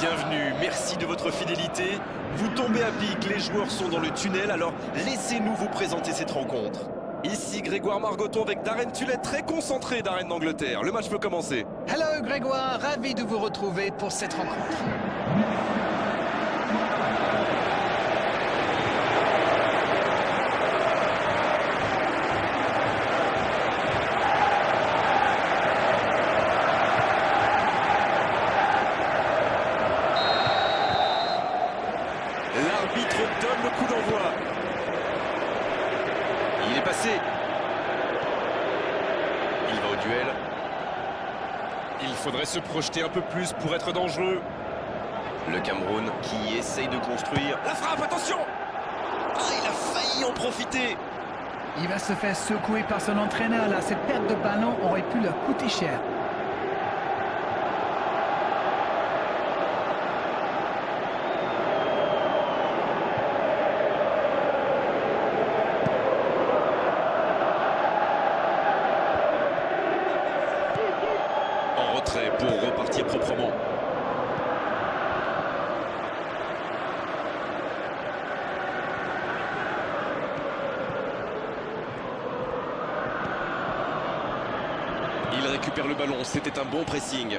Bienvenue, merci de votre fidélité. Vous tombez à pic, les joueurs sont dans le tunnel, alors laissez-nous vous présenter cette rencontre. Ici Grégoire Margoton avec Darren Tullet, très concentré Darren d'Angleterre. Le match peut commencer. Hello Grégoire, ravi de vous retrouver pour cette rencontre. L'arbitre donne le coup d'envoi. Il est passé. Il va au duel. Il faudrait se projeter un peu plus pour être dangereux. Le Cameroun qui essaye de construire. La frappe, attention! Ah, il a failli en profiter. Il va se faire secouer par son entraîneur là. Cette perte de ballon aurait pu leur coûter cher. En retrait pour repartir proprement. Il récupère le ballon, c'était un bon pressing.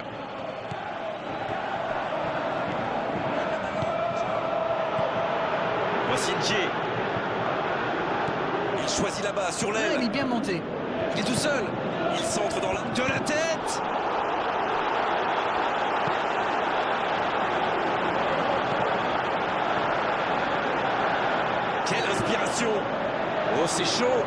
Voici Ndié. Il choisit là-bas, sur l'aile. Il est bien monté. Il est tout seul. Il centre dans la... de la tête. Quelle inspiration. Oh, c'est chaud.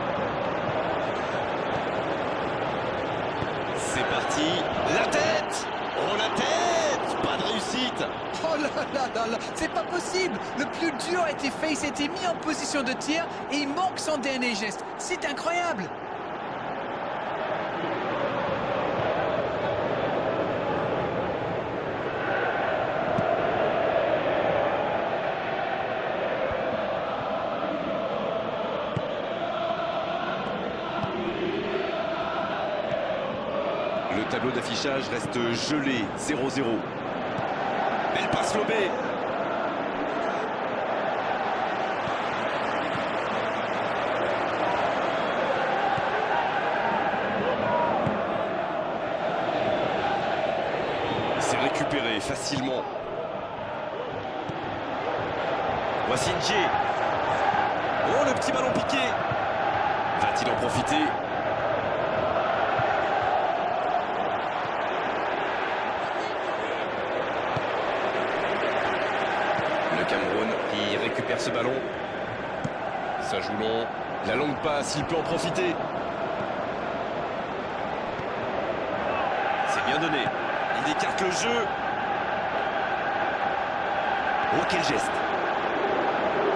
C'est parti. La tête. Oh, la tête. Pas de réussite. Oh là là là là, c'est pas possible. Le plus dur a été fait, il s'était mis en position de tir et il manque son dernier geste. C'est incroyable. Le tableau d'affichage reste gelé, 0-0. Belle passe lobée. C'est récupéré facilement. Voici Ndié. Oh, le petit ballon piqué. Va-t-il en profiter? Le Cameroun qui récupère ce ballon. Ça joue long. La longue passe, il peut en profiter. C'est bien donné. Il écarte le jeu. Oh, quel geste.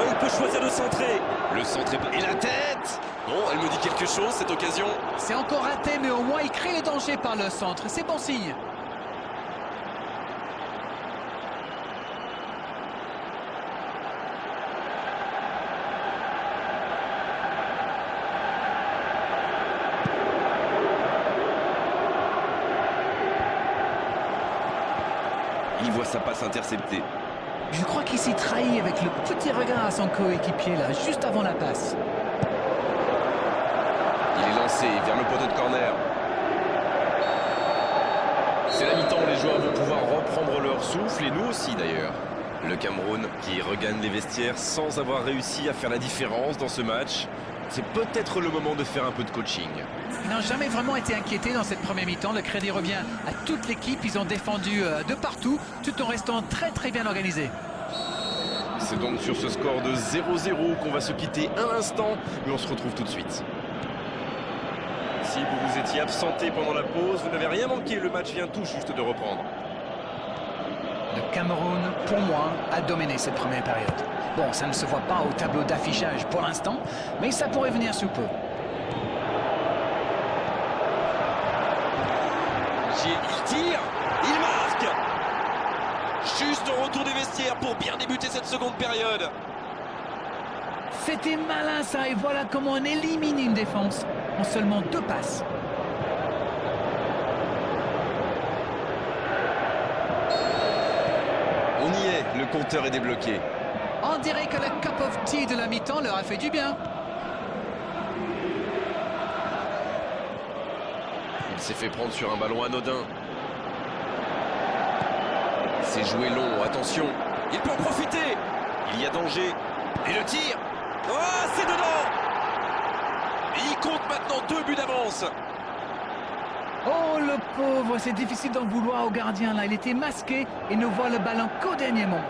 Oh, il peut choisir de centrer. Le centre est pas... Et la tête. Bon, elle me dit quelque chose, cette occasion. C'est encore raté, mais au moins il crée le danger par le centre. C'est bon signe. Il voit sa passe interceptée. Je crois qu'il s'est trahi avec le petit regard à son coéquipier là, juste avant la passe. Il est lancé vers le poteau de corner. C'est la mi-temps, les joueurs vont pouvoir reprendre leur souffle, et nous aussi d'ailleurs. Le Cameroun qui regagne les vestiaires sans avoir réussi à faire la différence dans ce match. C'est peut-être le moment de faire un peu de coaching. Ils n'ont jamais vraiment été inquiétés dans cette première mi-temps. Le crédit revient à toute l'équipe. Ils ont défendu de partout, tout en restant très bien organisés. C'est donc sur ce score de 0-0 qu'on va se quitter un instant, mais on se retrouve tout de suite. Si vous vous étiez absenté pendant la pause, vous n'avez rien manqué. Le match vient tout juste de reprendre. Le Cameroun, pour moi, a dominé cette première période. Bon, ça ne se voit pas au tableau d'affichage pour l'instant, mais ça pourrait venir sous peu. Il tire, il marque. Juste au retour des vestiaires pour bien débuter cette seconde période. C'était malin ça, et voilà comment on élimine une défense en seulement 2 passes. On y est, le compteur est débloqué. On dirait que la cup of tea de la mi-temps leur a fait du bien. Il s'est fait prendre sur un ballon anodin. C'est joué long, attention. Il peut en profiter. Il y a danger. Et le tir. Oh, c'est dedans. Et il compte maintenant 2 buts d'avance. Oh le pauvre, c'est difficile d'en vouloir au gardien là. Il était masqué et ne voit le ballon qu'au dernier moment.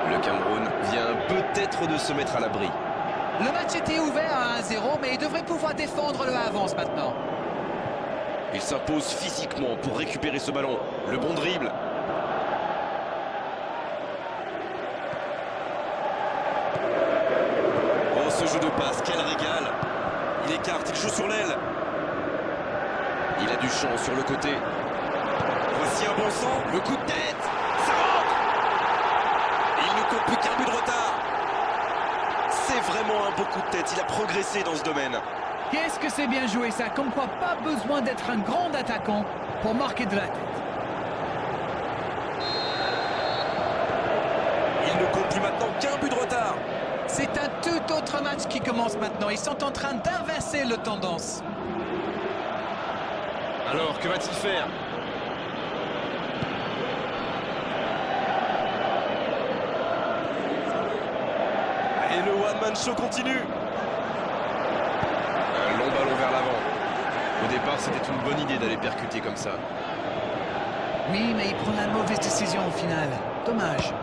Le Cameroun vient peut-être de se mettre à l'abri. Le match était ouvert à 1-0, mais il devrait pouvoir défendre le avance maintenant. Il s'impose physiquement pour récupérer ce ballon. Le bon dribble. Oh, ce jeu de passe, quel régal. Il écarte, il joue sur l'aile. Il a du champ sur le côté. Voici un bon sang. Le coup de tête. Ça rentre. Et il ne compte plus qu'un but de retard. C'est vraiment un beau coup de tête. Il a progressé dans ce domaine. Qu'est-ce que c'est bien joué ça, comme quoi pas besoin d'être un grand attaquant pour marquer de la tête. Il ne compte plus maintenant qu'un but de retard. C'est un tout autre match qui commence maintenant. Ils sont en train d'inverser le tendance. Alors, que va-t-il faire? Et le one-man show continue. Un long ballon vers l'avant. Au départ, c'était une bonne idée d'aller percuter comme ça. Oui, mais il prend la mauvaise décision au final. Dommage.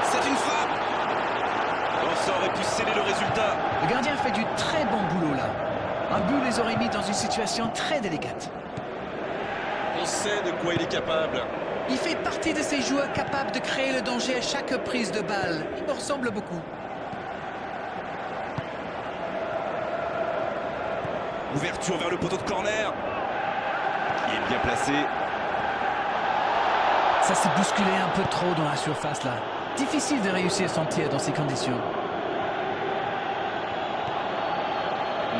C'est une frappe. Oh, ça aurait pu sceller le résultat. Le gardien fait du très bon boulot là. Un but les aurait mis dans une situation très délicate. On sait de quoi il est capable. Il fait partie de ces joueurs capables de créer le danger à chaque prise de balle. Il me ressemble beaucoup. Ouverture vers le poteau de corner. Il est bien placé. Ça s'est bousculé un peu trop dans la surface là. Difficile de réussir son tir dans ces conditions.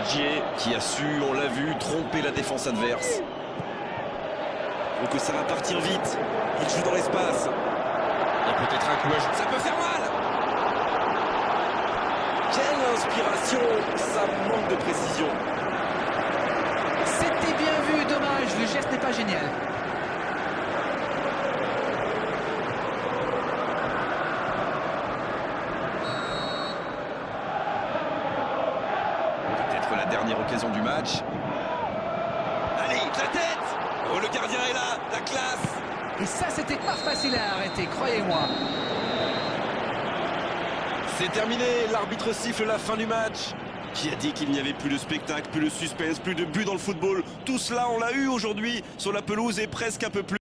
Gier qui a su, on l'a vu, tromper la défense adverse. Donc que ça va partir vite. Il joue dans l'espace. Et peut-être un coup à jouer. Ça peut faire mal. Quelle inspiration. Ça manque de précision. C'était bien vu, dommage. Le geste n'est pas génial. Peut-être la dernière occasion du match. Allez, la tête. Oh, le gardien est là, la classe. Et ça, c'était pas facile à arrêter, croyez-moi. C'est terminé, l'arbitre siffle la fin du match. Qui a dit qu'il n'y avait plus de spectacle, plus de suspense, plus de but dans le football? Tout cela, on l'a eu aujourd'hui sur la pelouse et presque un peu plus.